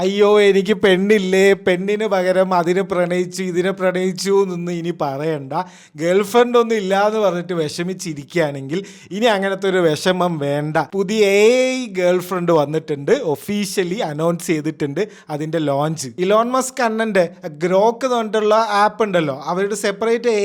അയ്യോ എനിക്ക് പെണ്ണില്ലേ, പെണ്ണിന് പകരം അതിനെ പ്രണയിച്ചു ഇതിനെ പ്രണയിച്ചു എന്നൊന്നും ഇനി പറയണ്ട. ഗേൾഫ്രണ്ട് ഒന്നും ഇല്ലാന്ന് പറഞ്ഞിട്ട് വിഷമിച്ചിരിക്കുകയാണെങ്കിൽ ഇനി അങ്ങനത്തെ ഒരു വിഷമം വേണ്ട. പുതിയ ഗേൾഫ്രണ്ട് വന്നിട്ടുണ്ട്, ഒഫീഷ്യലി അനൗൺസ് ചെയ്തിട്ടുണ്ട് അതിന്റെ ലോഞ്ച്. ഇലോൺ മസ്ക് അണ്ണന്റെ ഗ്രോക്ക് എന്ന് പറഞ്ഞിട്ടുള്ള ആപ്പ് ഉണ്ടല്ലോ, അവരുടെ സെപ്പറേറ്റ്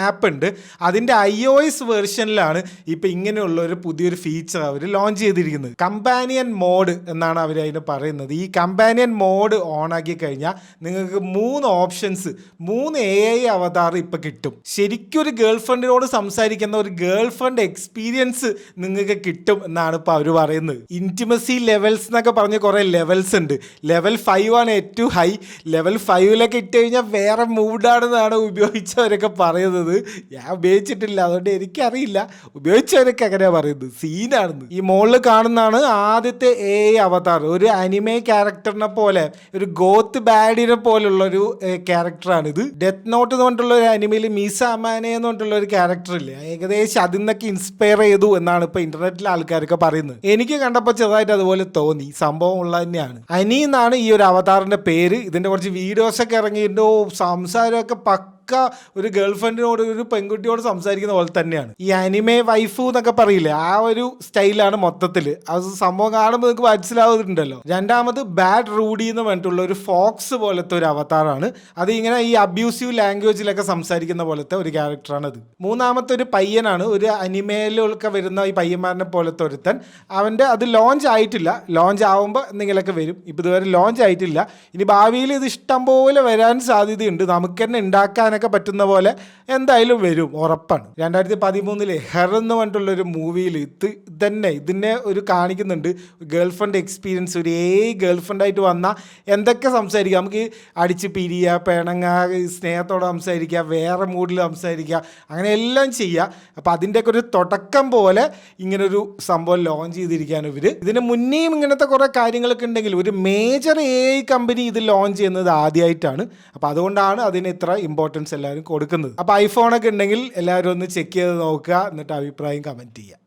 ആപ്പ് ഉണ്ട്. അതിന്റെ iOS വേർഷനിലാണ് ഇപ്പൊ ഇങ്ങനെയുള്ള ഒരു പുതിയൊരു ഫീച്ചർ അവർ ലോഞ്ച് ചെയ്തിരിക്കുന്നത്. കമ്പാനിയൻ മോഡ് എന്നാണ് അവർ അതിന് പറയുന്നത്. ഈ കമ്പാനിയൻ മോഡ് ഓൺ ആക്കി കഴിഞ്ഞാൽ നിങ്ങൾക്ക് 3 ഓപ്ഷൻസ്, 3 AI അവതാർ ഇപ്പൊ കിട്ടും. ശരിക്കും ഒരു ഗേൾഫ്രണ്ടിനോട് സംസാരിക്കുന്ന ഒരു ഗേൾഫ്രണ്ട് എക്സ്പീരിയൻസ് നിങ്ങൾക്ക് കിട്ടും എന്നാണ് ഇപ്പൊ അവർ പറയുന്നത്. ഇന്റിമസി ലെവൽസ് എന്നൊക്കെ പറഞ്ഞ് കുറെ ലെവൽസ് ഉണ്ട്. ലെവൽ 5 ആണ് ഏറ്റവും ഹൈ. ലെവൽ 5 ഇട്ട് കഴിഞ്ഞാൽ വേറെ മൂഡാണെന്നാണ് ഉപയോഗിച്ചവരൊക്കെ പറയുന്നത്. ഞാൻ ഉപയോഗിച്ചിട്ടില്ല, അതുകൊണ്ട് എനിക്കറിയില്ല. ഉപയോഗിച്ചവരൊക്കെ എങ്ങനെയാ പറയുന്നത്, സീനാണെന്ന്. ഈ മോളിൽ കാണുന്നതാണ് ആദ്യത്തെ AI അവതാർ. ഒരു അനിമേ ക്യാരക്ടറിനെ പോലെ, ഒരു ഗോത്ത് ബാഡിനെ പോലുള്ളൊരു ക്യാരക്ടറാണിത്. ഡെത്ത് നോട്ട് എന്ന് പറഞ്ഞിട്ടുള്ള ഒരു അനിമയിൽ മീസ അമാനെ എന്ന് പറഞ്ഞിട്ടുള്ള ഒരു ക്യാരക്ടർ ഇല്ലേ, ഏകദേശം അതിൽ നിന്നൊക്കെ ഇൻസ്പയർ ചെയ്തു എന്നാണ് ഇപ്പൊ ഇന്റർനെറ്റിലെ ആൾക്കാരൊക്കെ പറയുന്നത്. എനിക്ക് കണ്ടപ്പോൾ ചെറുതായിട്ട് അതുപോലെ തോന്നി. സംഭവം ഉള്ള തന്നെയാണ്. അനി എന്നാണ് ഈ ഒരു അവതാറിന്റെ പേര്. ഇതിന്റെ കുറച്ച് വീഡിയോസ് ഒക്കെ ഇറങ്ങിയിട്ടോ, സംസാരമൊക്കെ ഒരു ഗേൾഫ്രണ്ടിനോട്, ഒരു പെൺകുട്ടിയോട് സംസാരിക്കുന്ന പോലെ തന്നെയാണ്. ഈ അനിമേ വൈഫു എന്നൊക്കെ പറയില്ലേ, ആ ഒരു സ്റ്റൈലാണ് മൊത്തത്തിൽ. അത് സംഭവം കാണുമ്പോൾ നിങ്ങൾക്ക് മനസ്സിലാവുന്നുണ്ടല്ലോ. രണ്ടാമത് ബാഡ് റൂഡി എന്ന് പറഞ്ഞിട്ടുള്ള ഒരു ഫോക്സ് പോലത്തെ ഒരു അവതാറാണ്. അത് ഇങ്ങനെ ഈ അബ്യൂസീവ് ലാംഗ്വേജിലൊക്കെ സംസാരിക്കുന്ന പോലത്തെ ഒരു ക്യാരക്ടറാണ് അത്. മൂന്നാമത്തെ ഒരു പയ്യനാണ്, ഒരു അനിമയിലൊക്കെ വരുന്ന ഈ പയ്യന്മാരനെ പോലത്തെ ഒരുത്തൻ. അവൻ്റെ അത് ലോഞ്ച് ആയിട്ടില്ല. ലോഞ്ച് ആവുമ്പോൾ എന്തെങ്കിലുമൊക്കെ വരും. ഇപ്പം ഇതുവരെ ലോഞ്ച് ആയിട്ടില്ല. ഇനി ഭാവിയിൽ ഇത് ഇഷ്ടം പോലെ വരാൻ സാധ്യതയുണ്ട്. നമുക്ക് തന്നെ ഉണ്ടാക്കാനൊക്കെ പറ്റുന്ന പോലെ എന്തായാലും വരും, ഉറപ്പാണ്. 2013 ഹെർ എന്ന് പറഞ്ഞിട്ടുള്ളൊരു മൂവിയിൽ ഇതിനെ ഒരു കാണിക്കുന്നുണ്ട്. ഗേൾഫ്രണ്ട് എക്സ്പീരിയൻസ്, ഒരു ഗേൾഫ്രണ്ട് ആയിട്ട് വന്നാൽ എന്തൊക്കെ സംസാരിക്കാം, നമുക്ക് അടിച്ച് പിരിയുക, പിണങ്ങ, സ്നേഹത്തോടെ സംസാരിക്കുക, വേറെ മൂഡിൽ സംസാരിക്കുക, അങ്ങനെ എല്ലാം ചെയ്യുക. അപ്പം അതിൻ്റെയൊക്കെ ഒരു തുടക്കം പോലെ ഇങ്ങനൊരു സംഭവം ലോഞ്ച് ചെയ്തിരിക്കുകയാണ് ഇവർ. ഇതിന് മുന്നേയും ഇങ്ങനത്തെ കുറേ കാര്യങ്ങളൊക്കെ ഉണ്ടെങ്കിൽ ഒരു മേജർ AI കമ്പനി ഇത് ലോഞ്ച് ചെയ്യുന്നത് ആദ്യമായിട്ടാണ്. അപ്പോൾ അതുകൊണ്ടാണ് അതിന് ഇത്ര ഇമ്പോർട്ടൻസ് എല്ലാവരും കൊടുക്കുന്നത്. അപ്പോൾ ഐഫോണൊക്കെ ഉണ്ടെങ്കിൽ എല്ലാവരും ഒന്ന് ചെക്ക് ചെയ്ത് നോക്കുക, എന്നിട്ട് അഭിപ്രായം കമൻറ്റ് ചെയ്യുക.